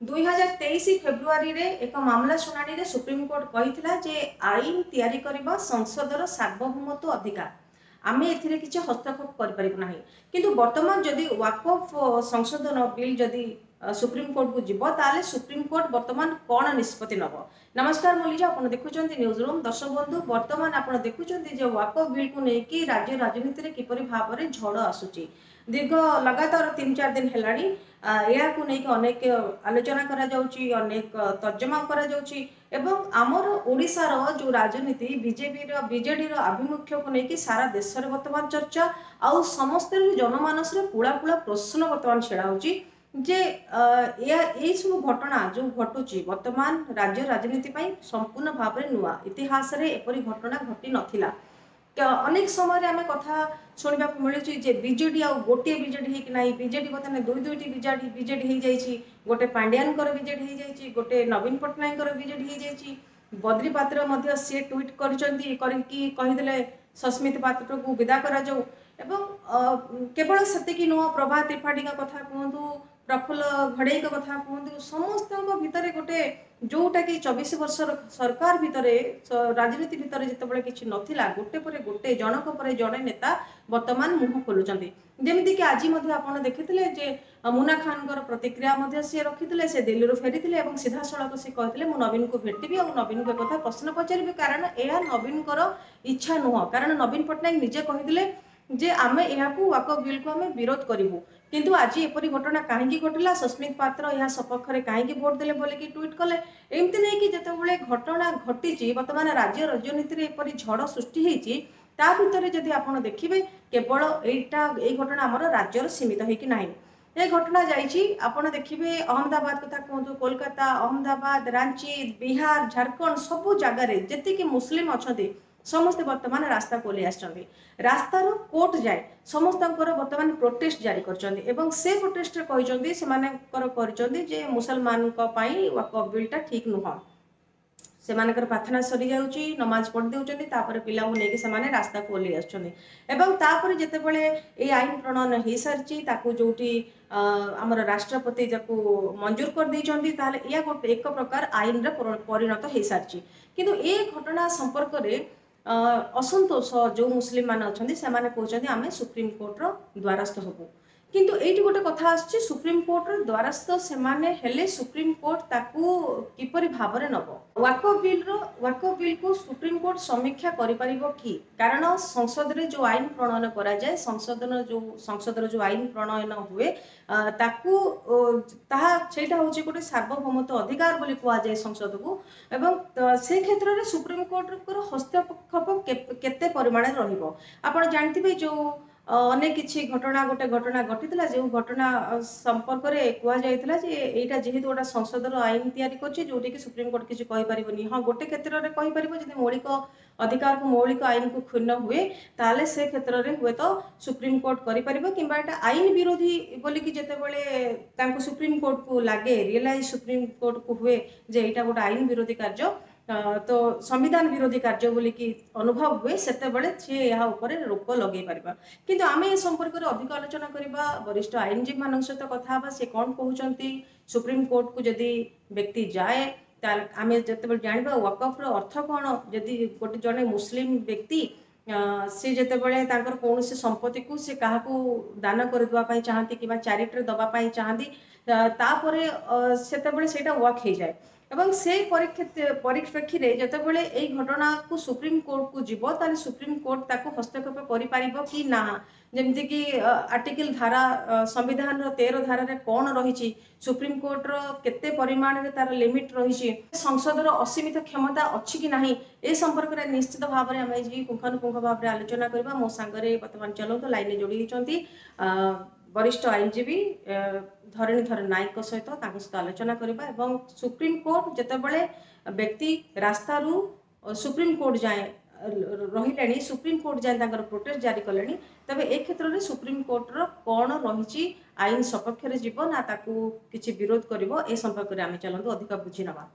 2023 February रे एक मामला शुणाणी रे सुप्रीम कोर्ट कही जे आईन तैयारी करबा संसदर सार्वभौमत्व अधिकार आमे एथिरे किछि हस्तक्षेप कर परिबु नाही किंतु वर्तमान जदि वाकफ संशोधन बिल जदि सुप्रीम कोर्ट को जीव ताले सुप्रीम कोर्ट वर्तमान कौन निष्पत्ति नब। नमस्कार मुलिजा आपण देखुचंती न्यूज रूम दर्शक बंधु वर्तमान आपण देखुचंती जे वाकफ बिल को लेकिन राज्य राजनीति रे किपरि भाव रे झड़ आसुची दीर्घ लगातार 3-4 दिन हेलानी या को लेकिन अनेक आलोचना करा जाउची अनेक तर्जमा करा जाउची एवं आमर ओडिशार जो राजनीति बीजेडी आभिमुख्य को लेकिन सारा देश में वर्तमान चर्चा आउ समस्त जनमानस पुला पुला प्रश्न वर्तमान छेड़ा होची जे यही सब घटना जो घटुची वर्तमान राज्य राजनीति संपूर्ण भाव में नुआ इतिहास रे एपरी घटना घटी नथिला। अनेक समय आम कथा शुणा मिलूँ जे बीजेडी आ गोटे बीजेडी हो ना बीजेडी बर्तमान दुईटी बीजेडी हो जाइए गोटे पांड्यान बीजेडी हो जाइए गोटे नवीन पट्टनायक बीजेडी हो जाइए बद्री पात्र सी ट्वीट करदे सस्मित पात्र को विदा करा जाऊ एवं केवल से नुह प्रभा त्रिपाठी कथा कहतु प्रफुल्ल घड़ई कथा कहतु समस्त भितर गोटे जोटा कि 24 वर्ष सरकार भितर राजनीति भितर जिते किसी नथिला गोटे पर गोटे जनक पर जड़े नेता वर्तमान मुह खोलुचंती जमीक आज आप देखिए जे मुना खान प्रतिक्रिया सी रखी से दिल्ली फेरी सीधा सड़क से कहते मु नवीन को भेटी और नवीन को कथा प्रश्न पचारि कारण यह नवीन इच्छा नुह कारण नवीन पट्टनायक निजे कही जे आमे यहाकू वाकफ बिल को आमे विरोध करिवु किंतु आज एपरी घटना कहीं घटला सस्मित पात्र यह सपक्ष में कहीं भोट देले बोले कि ट्वीट कले एमती नहीं कि जिते घटना घटी वर्तमान राज्य राजनीति में एपरी झड़ सृष्टि होती ता भितर जदि आपण देखिए केवल यही घटना आमर राज्यर सीमित होगी ना ये घटना जाइए आपण देखिए अहमदाबाद कथा कहतु कोलकाता अहमदाबाद रांची बिहार झारखंड सबू जगार जी मुस्लिम अच्छा समस्ते वर्तमान रास्ता को रास्तार कोर्ट जाए समस्त वर्तमान प्रोटेस्ट जारी कर से प्रोटेस्ट कहते मुसलमान वाकफ बिलटा ठीक नुह से प्रार्थना सरी जाऊँगी नमाज पढ़ी देउछन्ती तापर पिला को लेके से रास्ता को ओह्लि आसुछन्ती जितेबाला ये आईन प्रणयन हो सारी जोटी आमर राष्ट्रपति मंजूर कर देइछन्ती ताले या गोटे एक प्रकार आईन परिणत हो सारी किंतु ये घटना संपर्क में असंतोष जो मुस्लिम मान अच्छा से कहते आम सुप्रीम कोर्टर द्वारस्थ हबू किंतु ये गोटे कथा आसछि सुप्रीम कोर्टर द्वारस्थ से सुप्रीम कोर्ट ताकू किपरि भाव में नब वाकफ बिल को सुप्रीम कोर्ट समीक्षा करि परिबो कि कारण संसद रे जो आईन प्रणयन करा जाए संसदर जो आईन प्रणयन हुए ताकू सेटा होछि गोटे सार्वभौमत्व अधिकार बोली कहा जाए संसद को एवं से क्षेत्र में सुप्रीम कोर्ट हस्तक्षेप केते परिमाण रहिबो आपण जानथिबे जो अनेक किसी घटना गोटे घटना घटी जो घटना संपर्क में कहुला यहाँ जेहेतु गोटे संसदर आईन तैयारी करटी कि सुप्रीम कोर्ट किसी कहींपारे हाँ गोटे क्षेत्र में कहींपर जब मौलिक अधिकार को मौलिक आईन को क्षुण्ण हुए ताले से क्षेत्र में हुए तो सुप्रीम कोर्ट कि आईन विरोधी बोलिकी जितेबाला सुप्रीम कोर्ट को लगे रियलाइज सुप्रीम कोर्ट को हुए जे यहाँ गोटे आईन विरोधी कार्य तो संविधान विरोधी कार्य बोलिकी अनुभव हुए से यहाँ रोक लगे पार किंतु आम ए संपर्क में अधिक आलोचना करवा वरिष्ठ आईनजीवी मान सहित कथा सी कौन कहते सुप्रीम कोर्ट को जदि व्यक्ति जाए आम जो जाना वाकफ्र अर्थ कौन जदि गोटे जड़े मुस्लिम व्यक्ति सी जितेबाला कौन संपत्ति को सी क्या दान करदेवाई चाहती कि चैरिटी दवाई चाहती से वर्क हो जाए एवं से परिप्रेक्षी में जितेबाला यही घटना को सुप्रीम कोर्ट को जीव ताले सुप्रीम कोर्ट ताको हस्तक्षेप करिपारिबो कि ना जमती कि आर्टिकल धारा संविधान 13 धारा रे कौन रही सुप्रीम कोर्ट केते परिमाण रे तार लिमिट रही संसदर असीमित क्षमता अच्छी कि नहीं ए संपर्क में निश्चित भाव में आम पुंखानुपुंख भाव में आलोचना करबा मो सांगरे वर्तमान चलतो लाइन जोड़ी होती वरिष्ठ आईनजीवी धरणीधर नायक सहित आलोचना करबा एवं सुप्रीम कोर्ट जितेबाला व्यक्ति रास्तारू सुप्रीम कोर्ट जाए रही सुप्रीम कोर्ट जाए प्रोटेस्ट जारी कले तबे ए क्षेत्र में सुप्रीम कोर्टर कौन रही आईन सपक्ष जीव ना ताकू किसी विरोध कर संपर्क में आम चलते अधिक बुझी नवा।